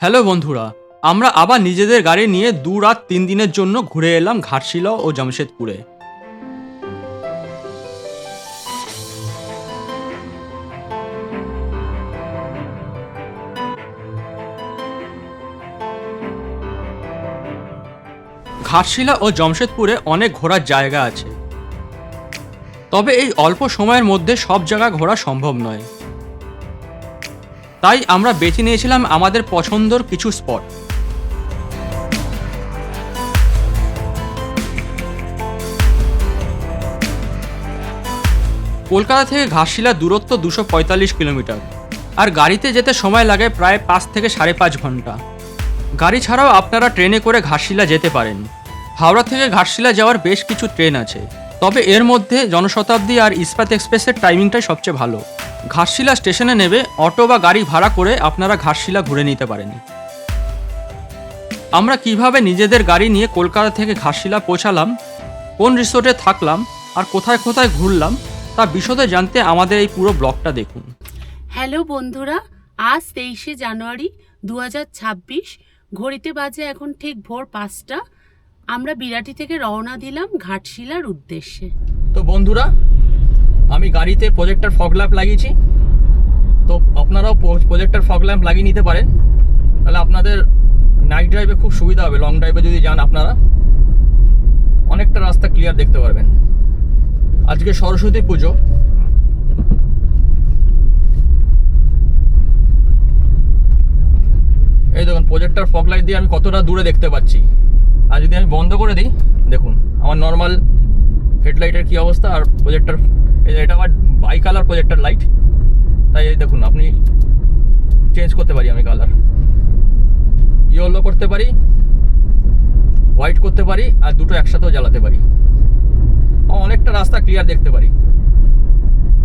Hello বন্ধুরা, আমরা আবার নিজেদের গাড়ি নিয়ে 2 রাত 3 দিনের জন্য ঘুরে এলাম ঘাটশিলা ও জামশেদপুরে। ঘাটশিলা ও জামশেদপুরে অনেক ঘোরার জায়গা আছে, তবে এই অল্প সময়ের মধ্যে সব জায়গা ঘোরা সম্ভব নয়। তাই আমরা বেছে নিয়েছিলাম আমাদের পছন্দের কিছু স্পট। কলকাতা থেকে ঘাটশিলা দূরত্ব 245 কিলোমিটার, আর গাড়িতে যেতে সময় লাগে প্রায় 5 থেকে 5.5 ঘন্টা। গাড়ি ছাড়াও আপনারা ট্রেনে করে ঘাটশিলা যেতে পারেন। হাওড়া থেকে ঘাটশিলা যাওয়ার বেশ কিছু ট্রেন আছে, তবে এর মধ্যে জনশতাব্দী আর ইস্পাত এক্সপ্রেসের টাইমিংটাই সবচেয়ে ভালো। ঘাটশিলা স্টেশনে নেমে অটো বা গাড়ি ভাড়া করে আপনারা ঘাটশিলা ঘুরে নিতে পারেন। আমরা কিভাবে নিজেদের গাড়ি নিয়ে কলকাতা থেকে ঘাটশিলা পৌঁছালাম, কোন রিসোর্টে থাকলাম আর কোথায় কোথায় ঘুরলাম তা বিশদে জানতে আমাদের এই পুরো ব্লগটা দেখুন। হ্যালো বন্ধুরা, আজ 23শে জানুয়ারি 2026, ঘড়িতে বাজে এখন ঠিক ভোর 5টা। আমরা বিরাটি থেকে রওনা দিলাম ঘাটশিলার উদ্দেশ্যে। তো বন্ধুরা, আমি গাড়িতে প্রজেক্টর ফগ ল্যাম্প লাগিয়েছি, তো আপনারাও প্রজেক্টর ফগ ল্যাম্প লাগিয়ে নিতে পারেন, তাহলে আপনাদের নাইট ড্রাইভে খুব সুবিধা হবে। লং ড্রাইভে যদি যান আপনারা অনেকটা রাস্তা ক্লিয়ার দেখতে পারবেন। আজকে সরস্বতী পুজো, এই দেখুন প্রজেক্টর ফগ লাইট দিয়ে আমি কতটা দূরে দেখতে পাচ্ছি। আর যদি আমি বন্ধ করে দিই, দেখুন আমার নর্মাল হেডলাইটের কী অবস্থা, আর প্রজেক্টর, এটা আবার বাই কালার প্রজেক্টর লাইট, তাই এই দেখুন আপনি চেঞ্জ করতে পারি, আমি কালার ইয়েলো করতে পারি, হোয়াইট করতে পারি, আর দুটো একসাথেও জ্বালাতে পারি। অনেকটা রাস্তা ক্লিয়ার দেখতে পারি।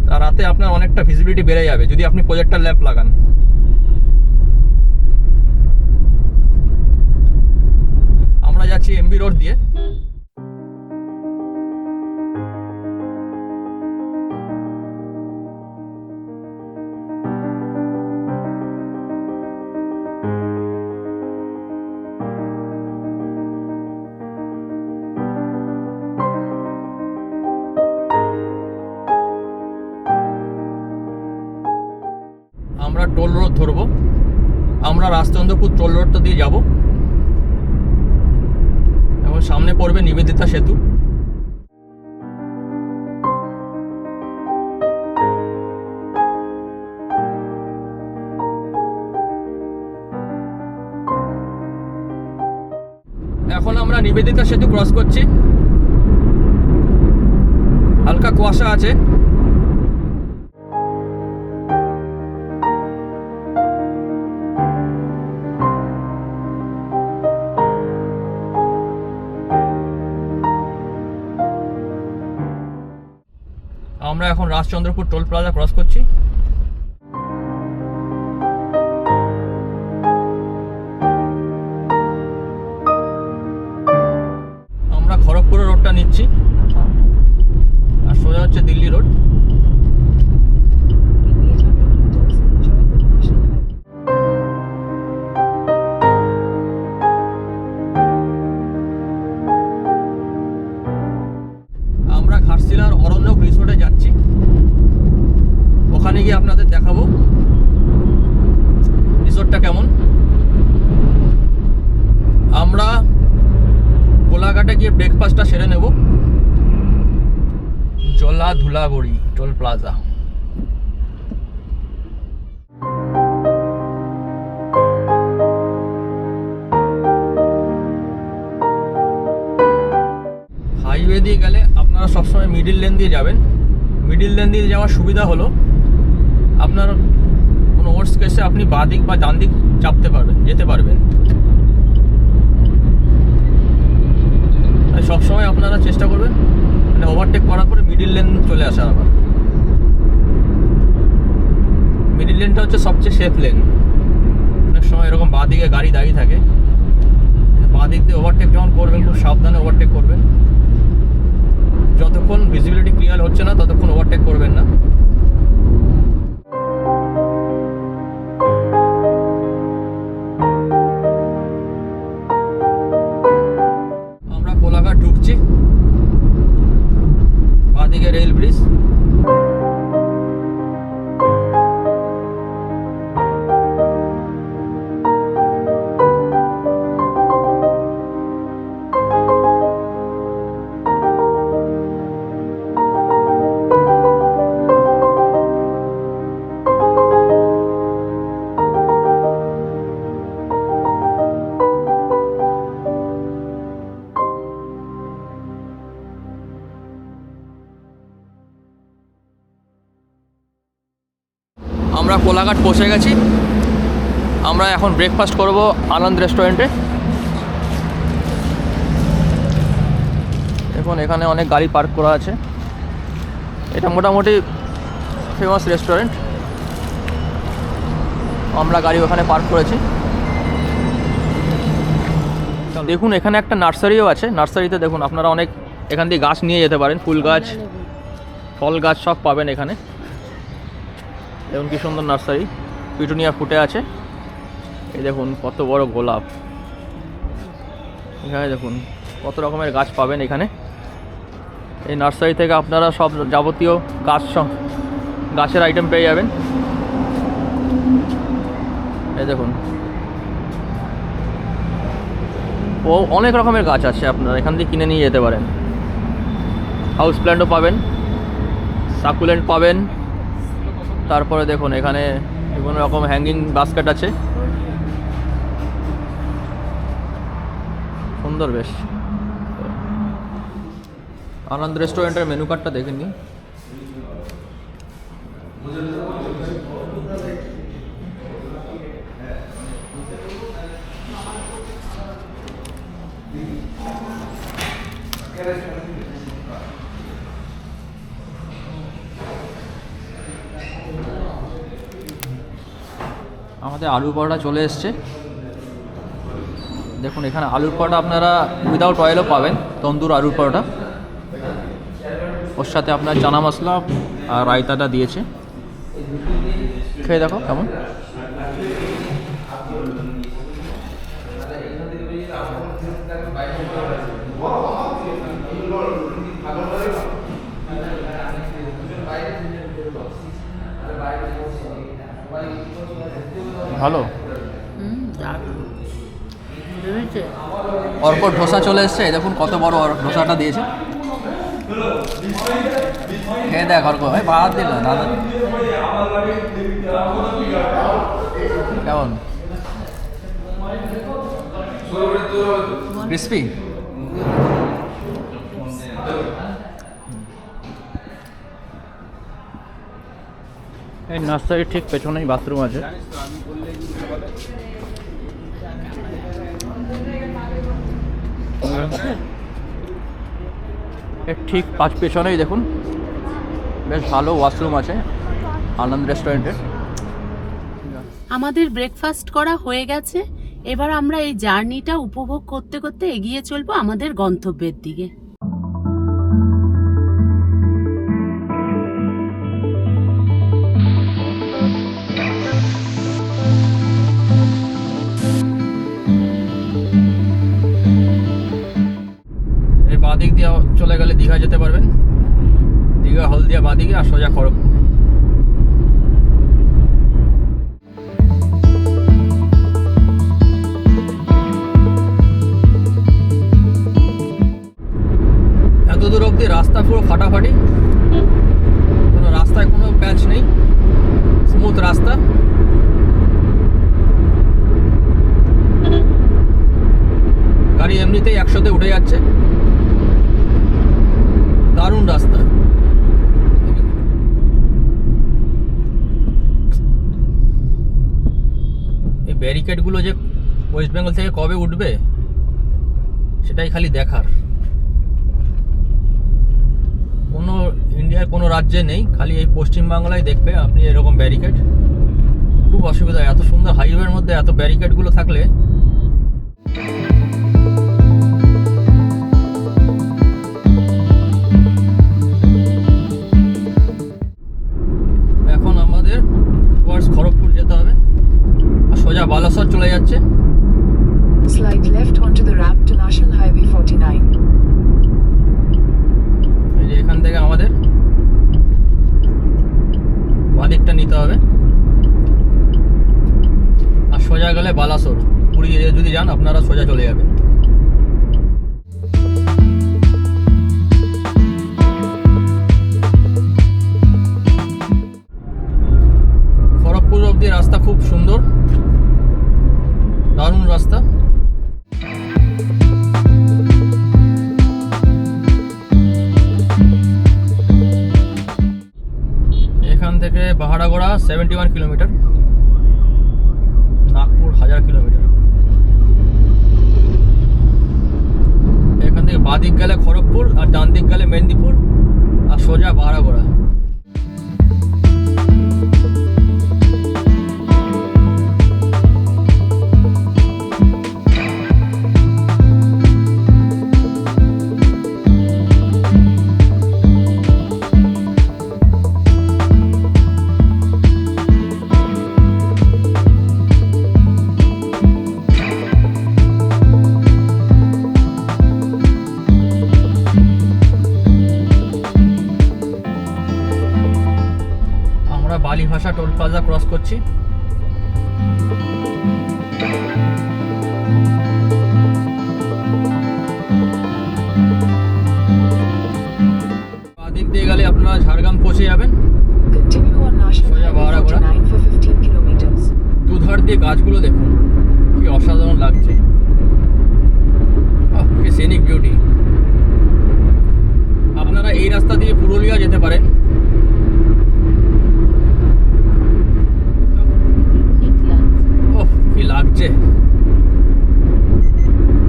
তা রাতে আপনার অনেকটা ভিজিবিলিটি বেড়ে যাবে যদি আপনি প্রজেক্টর ল্যাম্প লাগান। আমরা যাচ্ছি এমবি রোড দিয়ে। আমরা টোল রোড ধরবো, আমরা রাজচন্দ্রপুর টোল রোডটা দিয়ে যাব। এবং সামনে পড়বে নিবেদিতা সেতু। এখন আমরা নিবেদিতা সেতু ক্রস করছি। হালকা কুয়াশা আছে। আমরা এখন রাজচন্দ্রপুর টোল প্লাজা ক্রস করছি। আমরা খড়গপুরের রোডটা নিচ্ছি, আর সোজা হচ্ছে দিল্লি রোড। আমরা ঘাটশিলার অরণ্যক রিসোর্টে যাচ্ছি, ওখানে গিয়ে আপনাদের দেখাবো রিসোর্টটা কেমন। আমরা কোলাঘাটে গিয়ে ব্রেকফাস্টটা সেরে নেব। জলা ধুলাগড়ি টোল প্লাজা। হাইওয়ে দিয়ে গেলে আপনারা সবসময় মিডিল লেন দিয়ে যাবেন। মিডিল লেন দিয়ে যাওয়ার সুবিধা হলো আপনার কোনো ওয়ার্স্ট কেসে আপনি বাঁ দিক বা ডান দিক চাপতে পারবেন, যেতে পারবেন। তাই সবসময় আপনারা চেষ্টা করবেন মানে ওভারটেক করার পরে মিডিল লেন চলে আসার। আবার মিডিল লেনটা হচ্ছে সবচেয়ে সেফ লেন। অনেক সময় এরকম বাঁ দিকে গাড়ি দাঁড়িয়ে থাকে, বাঁ দিক দিয়ে ওভারটেক যখন করবেন খুব সাবধানে ওভারটেক করবেন। যতক্ষণ ভিজিবিলিটি ক্লিয়ার হচ্ছে না ততক্ষণ ওভারটেক করবেন না। আমরা কোলাঘাট পৌঁছে গেছি। আমরা এখন ব্রেকফাস্ট করব আনন্দ রেস্টুরেন্টে। দেখুন এখানে অনেক গাড়ি পার্ক করা আছে। এটা মোটামুটি ফেমাস রেস্টুরেন্ট। আমরা গাড়ি ওখানে পার্ক করেছি। দেখুন এখানে একটা নার্সারিও আছে। নার্সারিতে দেখুন আপনারা অনেক এখান দিয়ে গাছ নিয়ে যেতে পারেন, ফুল গাছ, ফল গাছ সব পাবেন এখানে। দেখুন কি সুন্দর নার্সারি, পিটুনিয়া ফুটে আছে। এই দেখুন কত বড় গোলাপ। এখানে দেখুন কত রকমের গাছ পাবেন এখানে। এই নার্সারি থেকে আপনারা সব যাবতীয় গাছের আইটেম পেয়ে যাবেন। এই দেখুন অনেক রকমের গাছ আছে, আপনারা এখান থেকে কিনে নিয়ে যেতে পারেন। হাউস প্ল্যান্টও পাবেন, সাকুলেন্ট পাবেন। তারপরে দেখুন এখানে বিভিন্ন রকম হ্যাঙ্গিং বাস্কেট আছে, সুন্দর বেশ। আনন্দ রেস্টুরেন্টের মেনু কার্ডটা দেখে নিন। আমাদের আলু পরোটা চলে এসছে। দেখুন এখানে আলুর পরোটা আপনারা উইদাউট অয়েলও পাবেন, তন্দুর আলুর পরোটা। ওর সাথে আপনার চানা মশলা আর রায়তাটা দিয়েছে। খেয়ে দেখো কেমন। ভালো। অর্ক ধোসা চলে এসছে। দেখুন কত বড় ধোসাটা দিয়েছে। খেয়ে দেখ অর্ক, ভাই বাদ দিল না দাদা। কেমন ক্রিসপি? এই নার্সারির ঠিক পেছনেই বাথরুম আছে। এর ঠিক পেছনেই দেখুন বেশ ভালো ওয়াশরুম আছে আনন্দ রেস্টুরেন্টে। আমাদের ব্রেকফাস্ট করা হয়ে গেছে। এবার আমরা এই জার্নিটা উপভোগ করতে করতে এগিয়ে চলবো আমাদের গন্তব্যের দিকে। এই বাদিক দিয়ে চলে গেলে দীঘা যেতে পারবেন। দীঘা হলদিয়া বাদিকে আর সোজা খড়গপুর। এত দূর অব্দি রাস্তা পুরো ফাটাফাটি, কোনো রাস্তায় কোনো প্যাচ নেই, স্মুথ রাস্তা। গাড়ি এমনিতেই 100-তে উঠে যাচ্ছে। দারুণ রাস্তা। এই ব্যারিকেডগুলো যে ওয়েস্ট বেঙ্গল থেকে কবে উঠবে সেটাই খালি দেখার। কোনো ইন্ডিয়ার কোনো রাজ্যে নেই, খালি এই পশ্চিমবাংলায় দেখবে আপনি এরকম ব্যারিকেড। খুব অসুবিধা, এত সুন্দর হাইওয়ের মধ্যে এত ব্যারিকেডগুলো থাকলে। এখন আমাদের খড়গপুর যেতে হবে আর সোজা বালাসর চলে যাচ্ছে। Slide left onto the ramp to National Highway 49. এই যে এখান থেকে আমাদের বাদিকটা নিতে হবে আর সোজা গেলে বালাসর। পুরী যদি যান আপনারা সোজা চলে যাবেন। খড়গপুর অবধি রাস্তা খুব সুন্দর, দারুণ রাস্তা। এখান থেকে বাহারাগোড়া 71 কিলোমিটার, নাগপুর 1000 কিলোমিটার। এখান থেকে বাঁ দিক গেলে খড়গপুর আর ডান দিক গেলে মেদিনীপুর আর সোজা বারাগোড়া। বালিভাষা টোল প্লাজা ক্রস করছি। দিক দিয়ে গেলে আপনারা ঝাড়গ্রাম পৌঁছে যাবেন। Continue on National সোজা Highway বারাগোড়া। 49 for 15 kilometers. দুধার দিয়ে গাছগুলো দেখুন কি অসাধারণ লাগছে, কি সিনিক বিউটি। আপনারা এই রাস্তা দিয়ে পুরুলিয়া যেতে পারেন। কি লাগছে,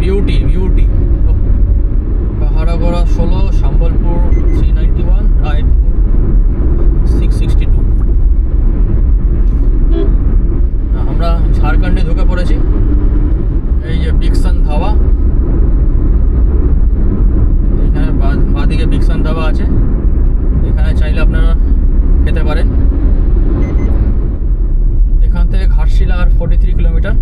বিউটি বিউটি। বাহারাগোড়া 16, সম্বলপুর 391, রায়পুর 662। আমরা ঝাড়খণ্ডে ঢুকে পড়েছি। এই যে বিকসন ধাবা, এখানে বাঁদিকে বিকসন ধাবা আছে, এখানে চাইলে আপনারা খেতে পারেন। এখান থেকে ঘাটশিলা আর 43 কিলোমিটার,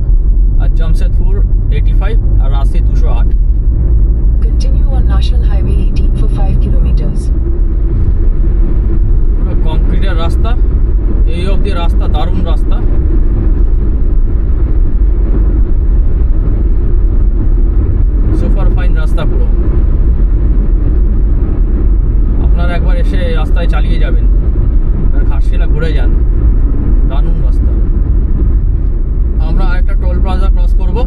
আর জামশেদপুর 85 আর Ranchi 208। Continue on National Highway 18 for 5 kilometers. পুরো কংক্রিটের রাস্তা, এই অবধি রাস্তা দারুণ রাস্তা। সুপার ফাইন রাস্তা পুরো। আপনারা একবার এসে রাস্তায় চালিয়ে যাবেন আর ঘাটশিলা ঘুরে যান, দারুণ রাস্তা। আমরা আরেকটা টোল প্লাজা ক্রস করব।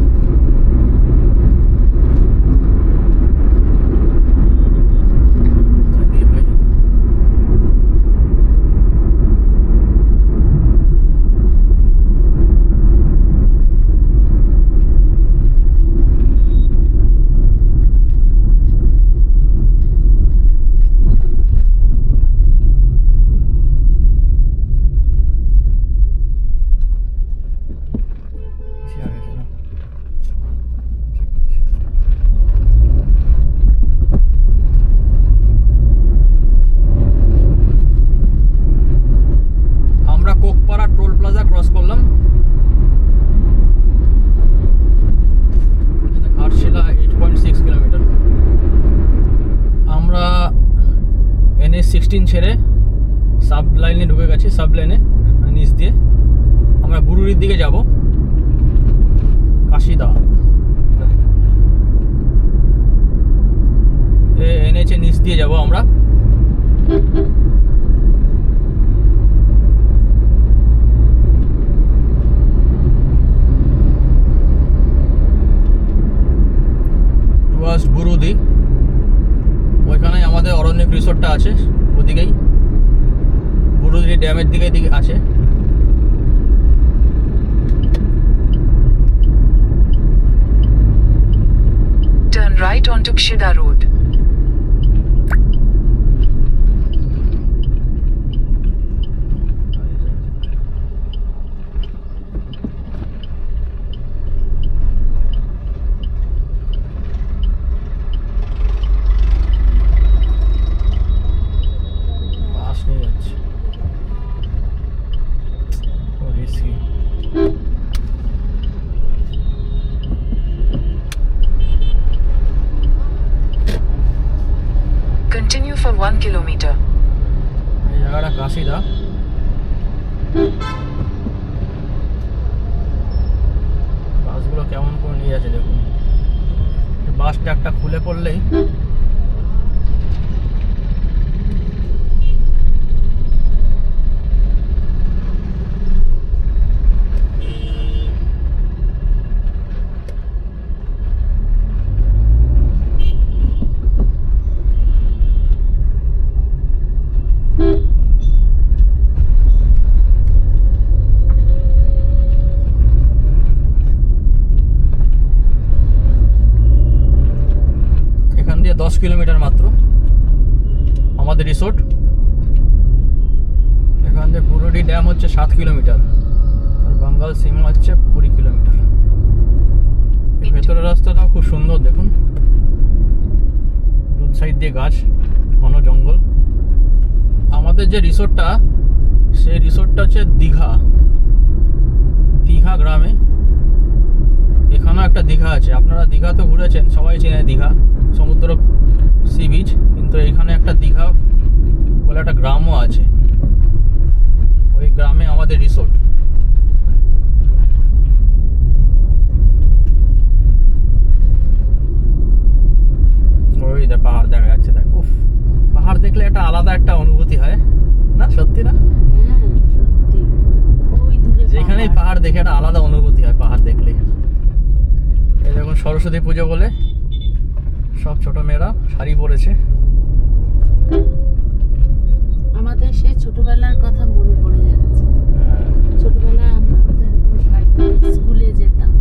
আমরা কোকপাড়া টোল প্লাজা ক্রস করলাম। ঘাটশিলা 8.6 কিলোমিটার। আমরা NH16 ছেড়ে সাব লাইনে ঢুকে গেছি, সাব লাইনে নিচ দিয়ে। আমরা বুরুরির দিকে যাব, কাশিদা। NH এর নিচ দিয়ে যাব আমরা। বুরুদি, ওইখানে আমাদের অরণ্যক রিসোর্টটা আছে, ওদিকেই বুরুদি ড্যামের দিকে আছে। Turn right onto Kshida Road. Continue for 1 kilometer. এই জায়গাটা কাশিদা। বাসগুলো কেমন করে নিয়ে যাচ্ছে দেখুন। বাস ট্র্যাকটা খুলে পড়লেই কিলোমিটার মাত্র আমাদের রিসোর্ট। এখান থেকে পুরোটি ড্যাম হচ্ছে 7 কিলোমিটার, আর বাঙ্গাল সীমা হচ্ছে 20 কিলোমিটার। ভেতরের রাস্তাটাও খুব সুন্দর, দেখুন দু সাইড দিয়ে গাছ, ঘন জঙ্গল। আমাদের যে রিসোর্টটা, সেই রিসোর্টটা হচ্ছে দীঘা গ্রামে। এখানেও একটা দীঘা আছে, আপনারা দীঘা তো ঘুরেছেন, সবাই চেনে দীঘা সমুদ্র সি বিচ, কিন্তু এখানে একটা দীঘা বলে একটা গ্রামও আছে, ওই গ্রামে আমাদের রিসোর্ট। ওই পাহাড় দেখা যাচ্ছে, দেখ উফ, পাহাড় দেখলে একটা আলাদা একটা অনুভূতি হয় না, সত্যি না? হ্যাঁ সত্যি, ওই দূরে যেখানেই পাহাড় দেখে একটা আলাদা অনুভূতি হয় পাহাড় দেখলে। এই দেখুন সরস্বতী পুজো বলে সব ছোট মেয়েরা শাড়ি পরেছে। আমাদের সেই ছোটবেলার কথা মনে পড়ে যাচ্ছে। ছোটবেলায় আমরা এরকম শাড়ি পরে স্কুলে যেতাম।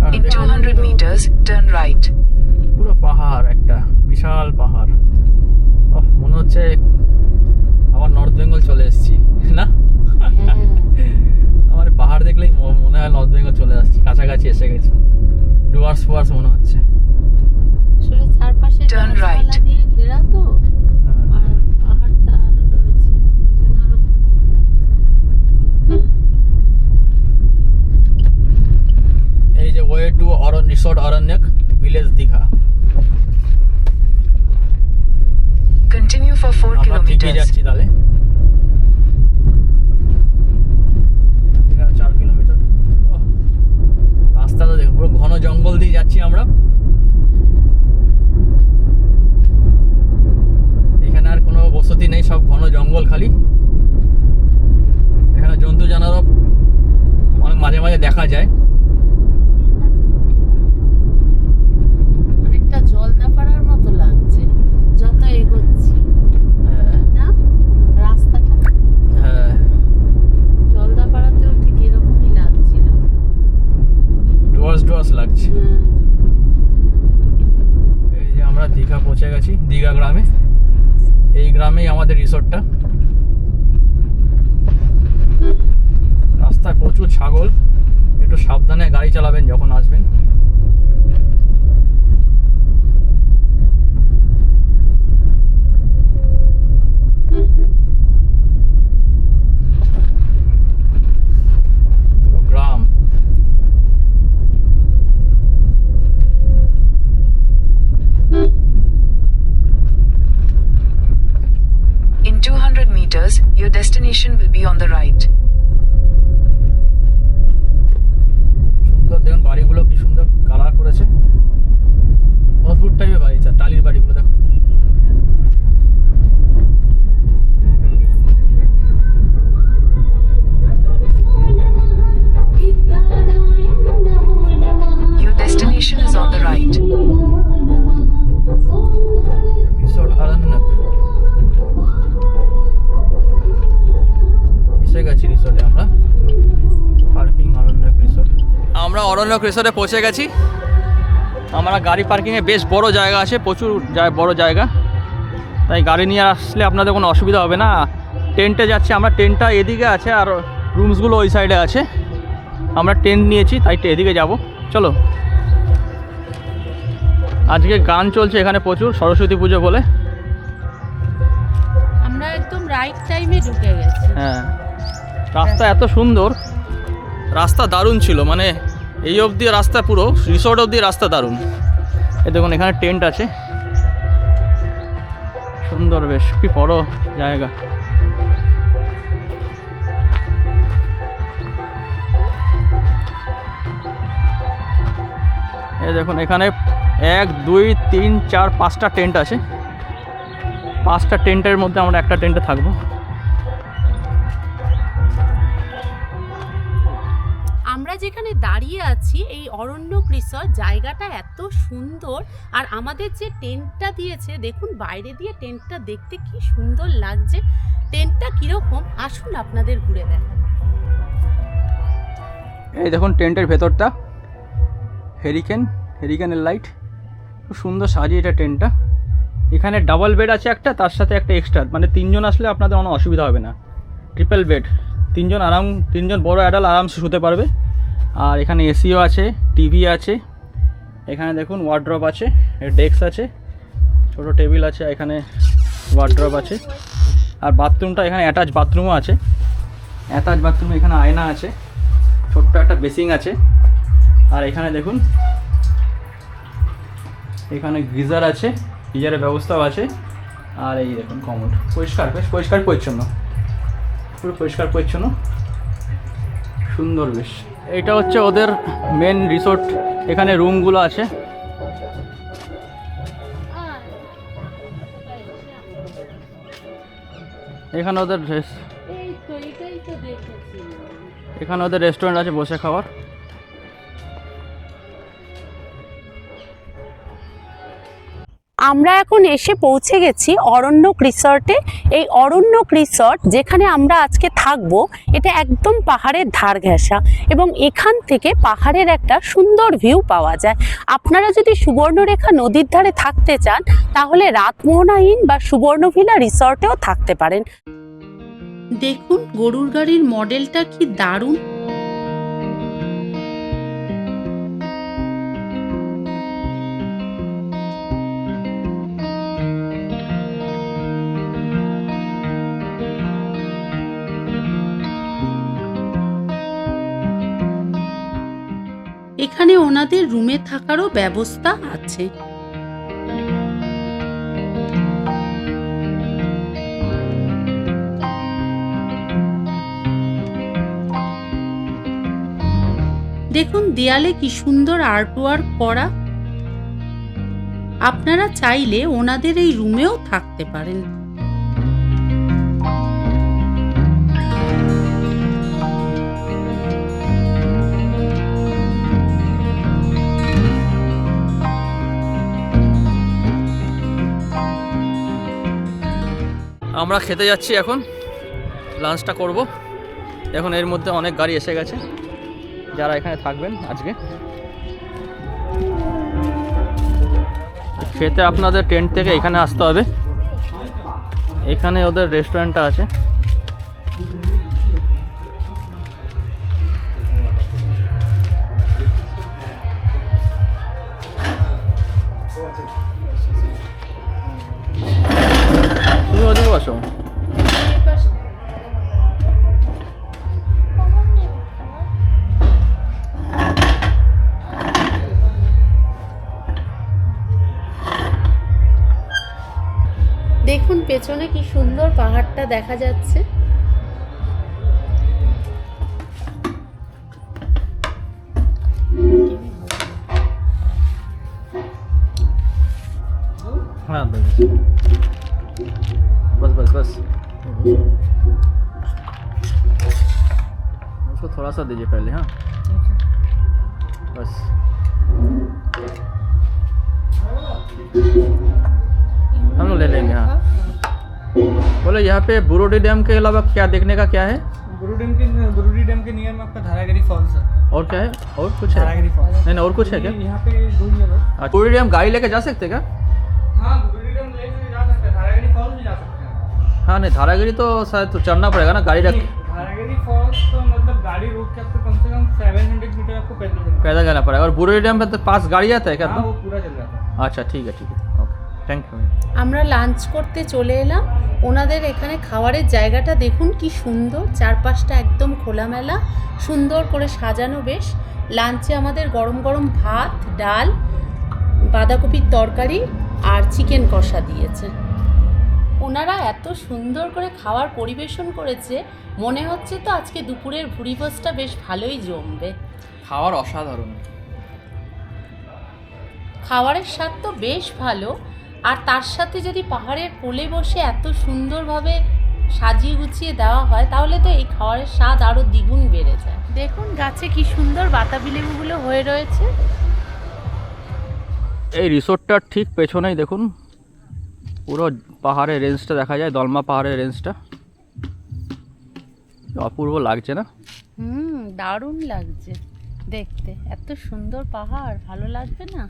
আর In দেখুন 200 meters, turn right. পুরো পাহাড়, একটা বিশাল পাহাড়। ওহ, মনে হচ্ছে আবার নর্থ বেঙ্গল চলে এসেছি না? হ্যাঁ আমার পাহাড় দেখলেই মনে হয় নর্থ বেঙ্গল চলে আসছি, কাছাকাছি এসে গেছি। ডুয়ার্স ফুয়ার্স মনে হচ্ছে। আসলে চারপাশে Turn right. গাছপালা দিয়ে ঘেরা তো, হ্যাঁ। আর পাহাড়টা রয়েছে, ওই জন্য আরো সুন্দর লাগছে। এই যে way to resort Aranyak village Digha. Continue for 4 আমরা ঠিকই kilometers. যাচ্ছি তাহলে। এখান থেকে আর 4 কিলোমিটার। ওহ, রাস্তাটা দেখুন, পুরো ঘন জঙ্গল দিয়ে যাচ্ছি আমরা। এখানে আর কোনো বসতি নেই, সব ঘন জঙ্গল খালি। এখানে জন্তু জানোয়ারও অনেক মাঝে মাঝে দেখা যায়। অনেকটা জলদাপাড়ার মতো লাগছে যত এগোচ্ছি, হ্যাঁ, না রাস্তাটা? হ্যাঁ, জলদাপাড়াতেও ঠিক এরকমই লাগছিল। ডুয়ার্স লাগছে। এই যে আমরা দীঘা পৌঁছে গেছি, দীঘা গ্রামে। এই গ্রামেই আমাদের রিসোর্টটা। রাস্তায় প্রচুর ছাগল, একটু সাবধানে গাড়ি চালাবেন যখন আসবেন। পুরো গ্রাম। In 200 meters, your destination will be on the right. সুন্দর দেখুন, বাড়িগুলো কি সুন্দর কালার করেছে, অদ্ভুত টাইপের বাড়ি, টালির বাড়িগুলো দেখো। Your destination is on the right. Resort Aranyak. এসে গেছি রিসোর্টে আমরা, পার্কিং অরণ্যক রিসোর্ট। আমরা অরণ্যক রিসোর্টে পৌঁছে গেছি। আমরা গাড়ি পার্কিংয়ে বেশ বড় জায়গা আছে, প্রচুর বড় জায়গা, তাই গাড়ি নিয়ে আসলে আপনাদের কোনো অসুবিধা হবে না। টেন্টে যাচ্ছি আমরা, টেন্টটা এদিকে আছে আর রুমসগুলো ওই সাইডে আছে। আমরা টেন্ট নিয়েছি, তাই এদিকে যাব। চলো। আজকে গান চলছে এখানে প্রচুর, সরস্বতী পুজো বলে। আমরা একদম রাইট টাইমে ঢুকে গেছি। হ্যাঁ, রাস্তা এত সুন্দর, রাস্তা দারুণ ছিল, মানে এই অবধি রাস্তা, পুরো রিসোর্ট অবধি রাস্তা দারুণ। এই দেখুন এখানে টেন্ট আছে, সুন্দর, বেশ কি বড় জায়গা। এই দেখুন এখানে 1 2 3 4 5টা টেন্ট আছে। 5টা টেন্টের মধ্যে আমরা একটা টেন্টে থাকবো। আমরা যেখানে দাঁড়িয়ে আছি এই অরণ্যক রিসর্ট, জায়গাটা এত সুন্দর। আর আমাদের যে টেন্টটা দিয়েছে, দেখুন বাইরে দিয়ে টেন্টটা দেখতে কি সুন্দর লাগছে। টেন্টটা কিরকম আসুন আপনাদের ঘুরে দেখাই। এই দেখুন টেন্টের ভেতরটা, হেরিকেনের লাইট, খুব সুন্দর সাজিয়ে এটা টেন্টটা। এখানে ডাবল বেড আছে একটা, তার সাথে একটা এক্সট্রা, মানে 3 জন আসলে আপনাদের কোনো অসুবিধা হবে না। ট্রিপল বেড, 3 জন বড় অ্যাডাল্ট আরামসে শুতে পারবে। আর এখানে এসিও আছে, টিভি আছে, এখানে দেখুন ওয়ার্ড্রপ আছে, ডেস্ক আছে, ছোটো টেবিল আছে, এখানে ওয়ার্ড্রপ আছে। আর বাথরুমটা এখানে অ্যাটাচ বাথরুমও আছে। অ্যাটাচ বাথরুমে এখানে আয়না আছে, ছোট্ট একটা বেসিং আছে। আর এখানে দেখুন এখানে গিজার আছে, গিজারের ব্যবস্থাও আছে। আর এই দেখুন কমোড, পরিষ্কার, বেশ পরিষ্কার পরিচ্ছন্ন, পুরো পরিষ্কার পরিচ্ছন্ন, সুন্দর বেশ। এইটা হচ্ছে ওদের মেন রিসোর্ট, এখানে রুমগুলো আছে। এখানে ওদের রেস্টুরেন্ট আছে বসে খাওয়ার। আমরা এখন এসে পৌঁছে গেছি অরণ্যক রিসর্টে। এই অরণ্যক রিসর্ট যেখানে আমরা আজকে থাকব, এটা একদম পাহাড়ের ধার ঘেঁষা এবং এখান থেকে পাহাড়ের একটা সুন্দর ভিউ পাওয়া যায়। আপনারা যদি সুবর্ণরেখা নদীর ধারে থাকতে চান তাহলে রাতমোহনা ইন বা সুবর্ণভিলা রিসর্টেও থাকতে পারেন। দেখুন গরুর গাড়ির মডেলটা কি দারুণ। এখানে ওনাদের রুমে থাকারও ব্যবস্থা আছে। দেখুন দেয়ালে কি সুন্দর আর্টওয়ার্ক করা। আপনারা চাইলে ওনাদের এই রুমেও থাকতে পারেন। আমরা খেতে যাচ্ছি এখন, লাঞ্চটা করব। এখন এর মধ্যে অনেক গাড়ি এসে গেছে যারা এখানে থাকবেন আজকে। খেতে আপনাদের টেন্ট থেকে এখানে আসতে হবে। এখানে ওদের রেস্টুরেন্টটা আছে। তুমি ওদিকে বসো। দেখুন পেছনে কি সুন্দর পাহাড়টা দেখা যাচ্ছে। हाँ बस बस बस उसको थोड़ा सा दीजिए पहले। हाँ बस हम लोग ले लेंगे। हाँ बोले यहाँ पे बुरुडी डैम के अलावा क्या देखने का क्या है? बुरुडी डैम के नियर में आपका धारागिरी फॉल्स है। और क्या है? और कुछ है? धारागिरी फॉल्स नहीं और कुछ है क्या? यहाँ पे 2 ही है बस। अच्छा, बुरुडी डैम गाड़ी लेके जा सकते क्या? हाँ बुरुडी डैम लेके जा सकते हैं, धारागिरी फॉल्स भी जा सकते हैं। हाँ नहीं धारागिरी तो शायद तो चढ़ना पड़ेगा ना गाड़ी रख। धारागिरी फॉल्स तो मतलब गाड़ी रोक के आपको कम से कम 700 मीटर आपको पैदल जाना पड़ेगा। और बुरुडी डैम पे तो पास गाड़ी आता है क्या? हाँ वो पूरा चल जाता है। अच्छा ठीक है ओके थैंक यू। আমরা লাঞ্চ করতে চলে এলাম। ওনাদের এখানে খাবারের জায়গাটা দেখুন কি সুন্দর, চারপাশটা একদম খোলামেলা, সুন্দর করে সাজানো বেশ। লাঞ্চে আমাদের গরম গরম ভাত, ডাল, বাঁধাকপির তরকারি আর চিকেন কষা দিয়েছে। ওনারা এত সুন্দর করে খাবার পরিবেশন করেছে, মনে হচ্ছে তো আজকে দুপুরের ভুরিভোজটা বেশ ভালোই জমবে। খাবার অসাধারণ, খাবারের স্বাদ তো বেশ ভালো। আর তার সাথে যদি পাহাড়ের কোলে বসে এত সুন্দরভাবে সাজিয়ে গুছিয়ে দেওয়া হয় তাহলে তো এই খাবারের স্বাদ আরও দ্বিগুণ বেড়ে যায়। দেখুন গাছে কি সুন্দর বাতাবি লেবুগুলো হয়ে রয়েছে। এই রিসোর্টটার ঠিক পেছনেই দেখুন পুরো পাহাড়ের রেঞ্জটা দেখা যায়, দলমা পাহাড়ের রেঞ্জটা। অপূর্ব লাগছে না? দারুণ লাগছে দেখতে, এত সুন্দর পাহাড়, ভালো লাগবে না?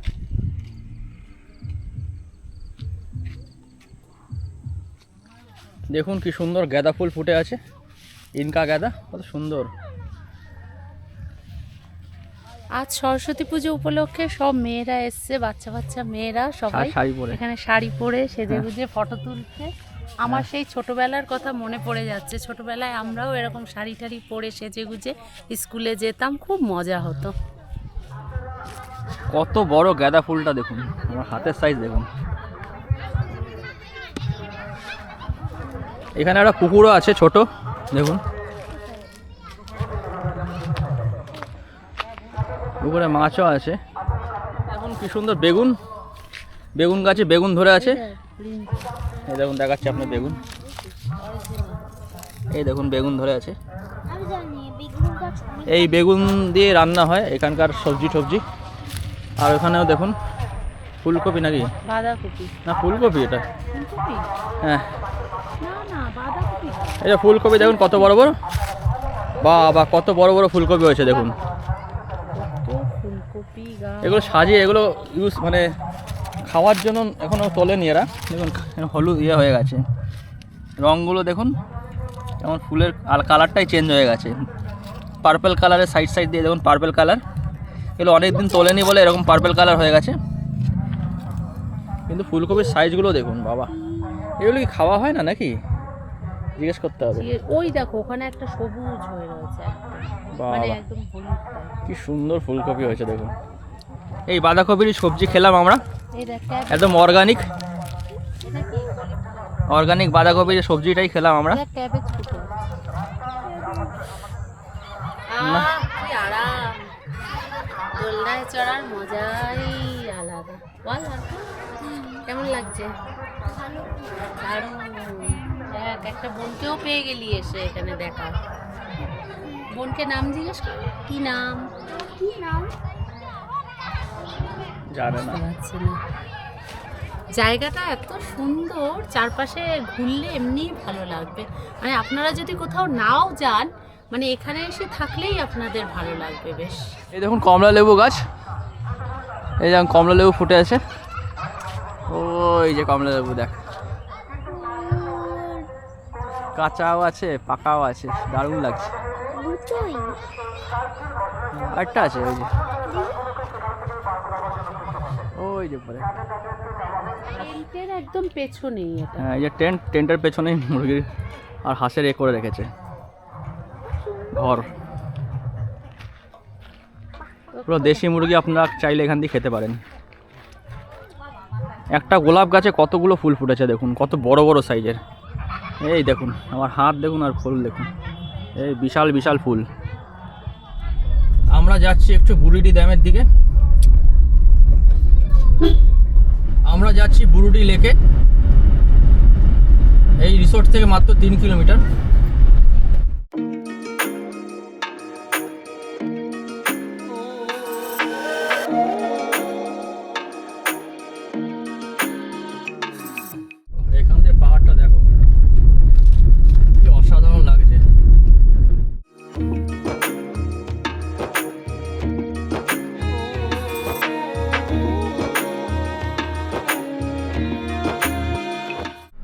দেখুন কি সুন্দর গাঁদা ফুল ফুটে আছে, ইনকা গাঁদা, কত সুন্দর। আজ সরস্বতী পুজো উপলক্ষে সব মেয়েরা এসছে, বাচ্চা বাচ্চা মেয়েরা সবাই শাড়ি পরে। এখানে শাড়ি পরে সেজে গুজে ফটো তুলছে। আমার সেই ছোটবেলার কথা মনে পড়ে যাচ্ছে, ছোটবেলায় আমরাও এরকম শাড়ি টাড়ি পরে সেজে গুজে স্কুলে যেতাম, খুব মজা হতো। কত বড় গাঁদা ফুলটা দেখুন, আমার হাতের সাইজ দেখুন। এখানে একটা পুকুরও আছে ছোট, দেখুন পুকুরে মাছও আছে। দেখুন কি সুন্দর বেগুন, বেগুন গাছে বেগুন ধরে আছে। এই দেখুন দেখাচ্ছে আপনার বেগুন, এই দেখুন বেগুন ধরে আছে। এই বেগুন দিয়ে রান্না হয় এখানকার সবজি টবজি। আর ওখানেও দেখুন ফুলকপি নাকি বাঁধাকপি, না ফুলকপি এটা, ফুলকপি হ্যাঁ না না বাঁধাকপি। এটা ফুলকপি দেখুন কত বড় বড়, বা কত বড় বড় ফুলকপি হয়েছে দেখুন। ফুলকপি গাছ, এগুলো সাজিয়ে এগুলো ইউজ মানে খাওয়ার জন্য এখনও তোলেনি এরা। দেখুন হলুদ ইয়ে হয়ে গেছে, রঙগুলো দেখুন যেমন ফুলের আর কালারটাই চেঞ্জ হয়ে গেছে, পার্পল কালারের সাইড সাইড দিয়ে দেখুন পার্পল কালার। এগুলো অনেক দিন তোলেনি বলে এরকম পার্পল কালার হয়ে গেছে। কিন্তু ফুলকপির সাইজগুলো দেখুন বাবা, এগুলো কি খাওয়া হয় না নাকি জিজ্ঞেস করতে হবে। ওই দেখো ওখানে একটা সবুজ হয়ে রয়েছে একটা, বাবা। মানে একদম হলুদ type। কি সুন্দর ফুলকপি হয়েছে দেখুন। এই বাঁধাকপির সবজি খেলাম আমরা, এই দেখ একদম অর্গানিক, এটা কি অর্গানিক বাঁধাকপির সবজিটাই খেলাম আমরা। দেখ ক্যাবেজ ফুটে কি আরাম, দোলনায় চড়ার মজাই আলাদা। বল আর কেমন লাগছে? দারুণ। দেখ একটা বোনকেও পেয়ে গেলি এসে এখানে দেখা। বোনকে নাম জিজ্ঞেস কর, কি নাম? কি নাম জানে না। পাচ্ছি না। জায়গাটা এত সুন্দর, চারপাশে ঘুরলে এমনিই ভালো লাগবে। মানে আপনারা যদি কোথাও নাও যান, মানে এখানে এসে থাকলেই আপনাদের ভালো লাগবে বেশ। এই দেখুন কমলা লেবু গাছ, এই যেমন কমলা লেবু ফুটে আছে, ওই যে কমলা লেবু দেখ, কাঁচাও আছে পাকাও আছে, দারুণ লাগছে। আরেকটা আছে ওই যে, ওই যে পরে, টেন্টের একদম পেছনেই এটা। হ্যাঁ এই যে টেন্টের পেছনেই মুরগির আর হাঁসের এ করে রেখেছে ঘর। পুরো দেশি মুরগি আপনারা চাইলে এখান দিয়ে খেতে পারেন। একটা গোলাপ গাছে কতগুলো ফুল ফুটেছে দেখুন, কত বড় বড় সাইজের। এই দেখুন আমার হাত দেখুন আর ফুল দেখুন, এই বিশাল বিশাল ফুল। আমরা যাচ্ছি একটু বুরুডি ড্যামের দিকে, আমরা যাচ্ছি বুরুডি লেকে। এই রিসোর্ট থেকে মাত্র 3 কিলোমিটার। এখান থেকে পাহাড়টা দেখো কি অসাধারণ লাগছে।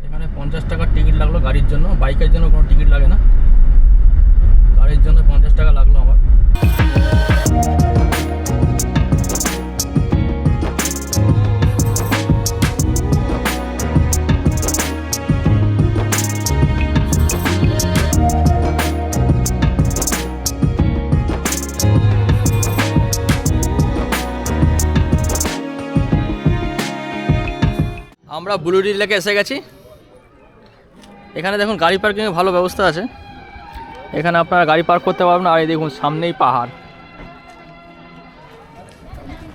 এখানে 50 টাকার টিকিট লাগলো গাড়ির জন্য, বাইকের জন্য কোনো টিকিট লাগে না, গাড়ির জন্য 50 টাকা লাগলো আমার। আমরা বুরুডি লেকে এসে গেছি। এখানে দেখুন গাড়ি পার্কিংয়ের ভালো ব্যবস্থা আছে, এখানে আপনারা গাড়ি পার্ক করতে পারবেন। আর এই দেখুন সামনেই পাহাড়,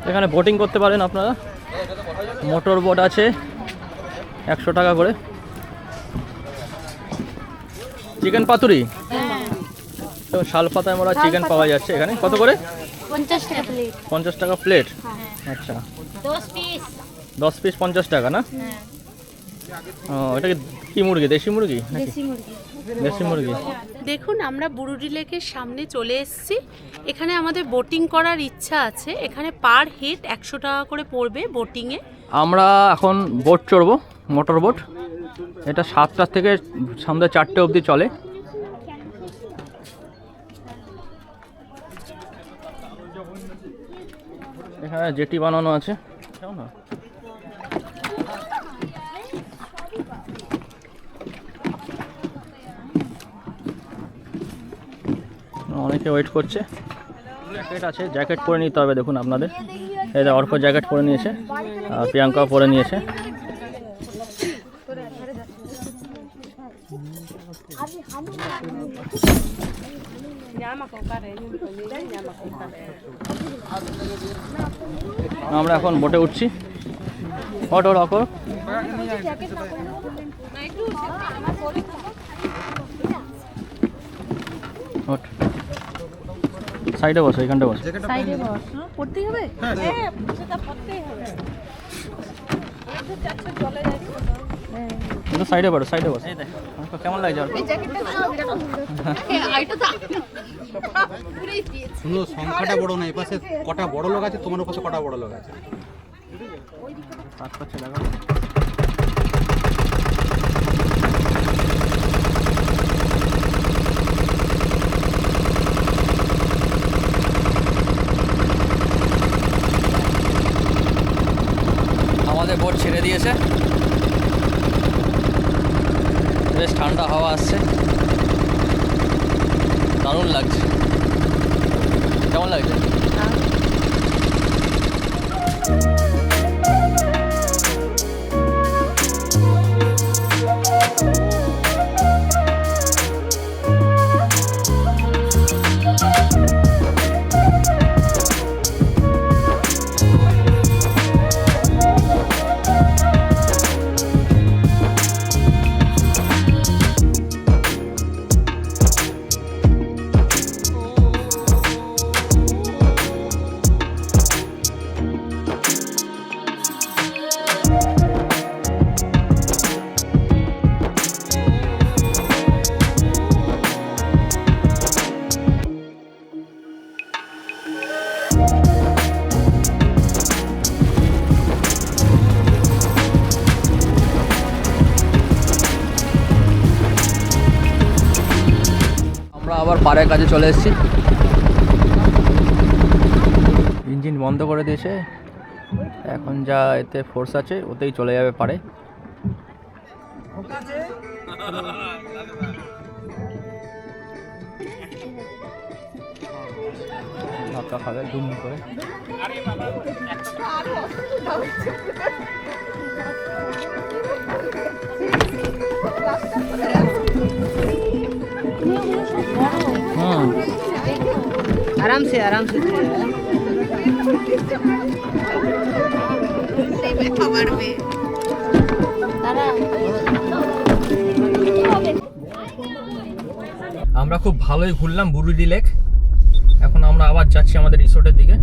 এখানে বোটিং করতে পারেন আপনারা, মোটর বোট আছে 100 টাকা করে। চিকেন পাতুরি, শাল পাতায় মোড়া চিকেন পাওয়া যাচ্ছে এখানে, কত করে? 50 টাকা প্লেট। 50 টাকা প্লেট, আচ্ছা 10 পিস 50 টাকা না? ও এটা কি মুরগি, দেশি মুরগি নাকি? দেশি মুরগি। দেখুন আমরা বুরুডি লেকের সামনে চলে এসেছি। এখানে আমাদের বোটিং করার ইচ্ছা আছে। এখানে পার হেড 100 টাকা করে পড়বে বোটিংয়ে। আমরা এখন বোট চড়বো, মোটর বোট। এটা 7টা থেকে সন্ধ্যা 4টে অবধি চলে। এখানে জেটি বানানো আছে, না অনেকে ওয়েট করছে। জ্যাকেট আছে, জ্যাকেট পরে নিতে হবে। দেখুন আপনাদের এই যে অর্ক জ্যাকেট পরে নিয়েছে আর প্রিয়াঙ্কাও পরে নিয়েছে। আমরা এখন বোটে উঠছি। ওঠ অর্ক, ওঠ, সাইডে বসো, এখানটা বসো। সাইডে বস, পড়তেই হবে। হ্যাঁ সেটা পড়তেই হবে। কিন্তু সাইডে বসো, সাইডে বসো। কেমন লাগছে অর্ক? শুনো, সংখ্যাটা বড় না, এপাশে কটা বড় লোক আছে, তোমার পাশে কটা বড় লোক আছে। আমাদের বোট ছেড়ে দিয়েছে, বেশ ঠান্ডা হাওয়া আসছে, দারুণ লাগছে। কেমন লাগছে? আবার পাড়ের কাছে চলে এসেছি। ইঞ্জিন বন্ধ করে দিয়েছে, এখন যা এতে ফোর্স আছে ওতেই চলে যাবে পাড়ে। ধাক্কা খাবে ধুম করে। आराम से আমরা খুব ভালোই ঘুরলাম বুরুডি লেক। এখন আমরা আবার যাচ্ছি আমাদের রিসোর্টের দিকে।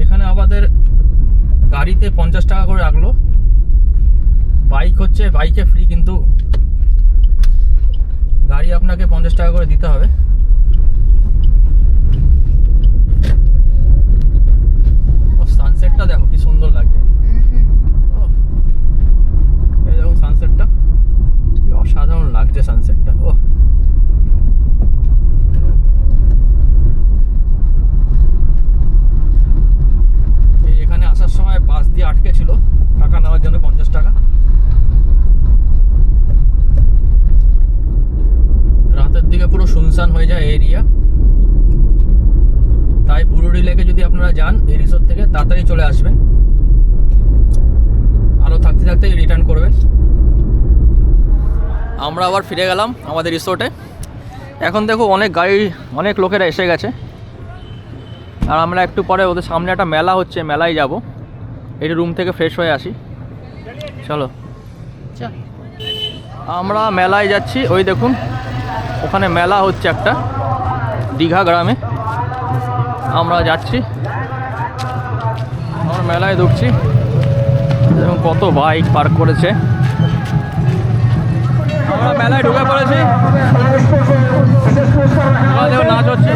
এখানে আমাদের গাড়িতে 50 টাকা করে রাখলো, বাইক হচ্ছে বাইকে ফ্রি, কিন্তু গাড়ি আপনাকে 50 টাকা করে দিতে হবে। সানসেটটা দেখো কি সুন্দর লাগছে। এই দেখুন সানসেটটা, অসাধারণ লাগছে সানসেটটা। ও এখানে আসার সময় বাস দিয়ে আটকে ছিল টাকা নেওয়ার জন্য 50 টাকা। রাতের দিকে পুরো শুনশান হয়ে যায় এরিয়া, তাই বুরুডি লেকে যদি আপনারা যান এই রিসোর্ট থেকে তাড়াতাড়ি চলে আসবেন, আরও থাকতে থাকতেই রিটার্ন করবেন। আমরা আবার ফিরে গেলাম আমাদের রিসোর্টে। এখন দেখো অনেক গাড়ি, অনেক লোকেরা এসে গেছে, আর আমরা একটু পরে ওদের সামনে একটা মেলা হচ্ছে, মেলায় যাব। এই রুম থেকে ফ্রেশ হয়ে আসি, চলো। আমরা মেলায় যাচ্ছি, ওই দেখুন ওখানে মেলা হচ্ছে একটা, দীঘা গ্রামে। আমরা যাচ্ছি, আমরা মেলায় ঢুকছি। এবং কত বাইক পার্ক করেছে। আমরা মেলায় ঢুকে পড়েছি, নাচ হচ্ছে।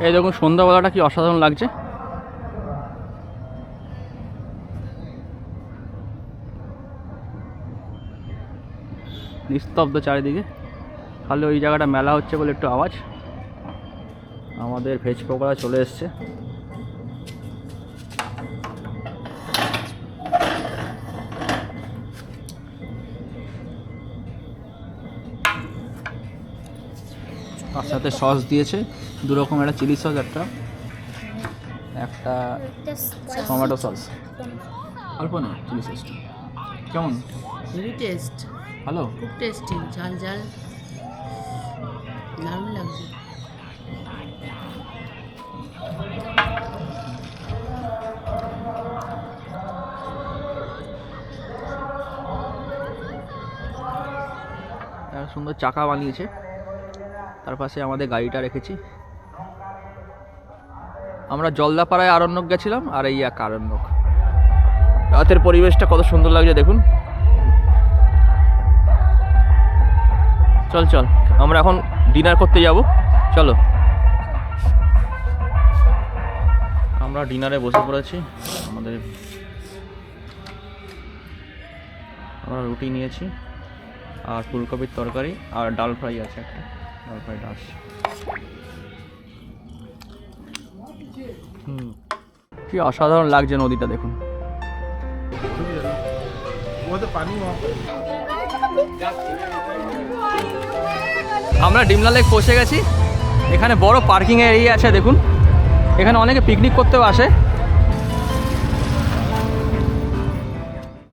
এই দেখুন সন্ধ্যাবেলাটা কি অসাধারণ লাগছে। নিস্তব্ধ চারিদিকে, খালি ওই জায়গাটা মেলা হচ্ছে বলে একটু আওয়াজ। আমাদের ভেজ পকোড়া চলে এসছে। তার সাথে সস দিয়েছে দু রকম, একটা চিলি সস, একটা টমেটো সস। অল্প না চিলি সসটা কেমন? ভেরি টেস্ট, ভালো, খুব টেস্টি, ঝাল ঝাল, দারুণ লাগছে। একটা সুন্দর চাকা বানিয়েছে, তার পাশে আমাদের গাড়িটা রেখেছি। আমরা জলদাপাড়ায় আরণ্যক গেছিলাম, আর এই এক আরণ্যক। রাতের পরিবেশটা কত সুন্দর লাগছে দেখুন। চল চল, আমরা এখন ডিনার করতে যাব, চলো। আমরা ডিনারে বসে পড়েছি। আমরা রুটি নিয়েছি, আর ফুলকপির তরকারি, আর ডাল ফ্রাই আছে, একটা ডাল ফ্রাই ডাল। কি অসাধারণ লাগছে নদীটা দেখুন। আমরা ডিমলা লেক পৌঁছে গেছি। এখানে বড় পার্কিং এরিয়া আছে দেখুন। এখানে অনেকে পিকনিক করতেও আসে।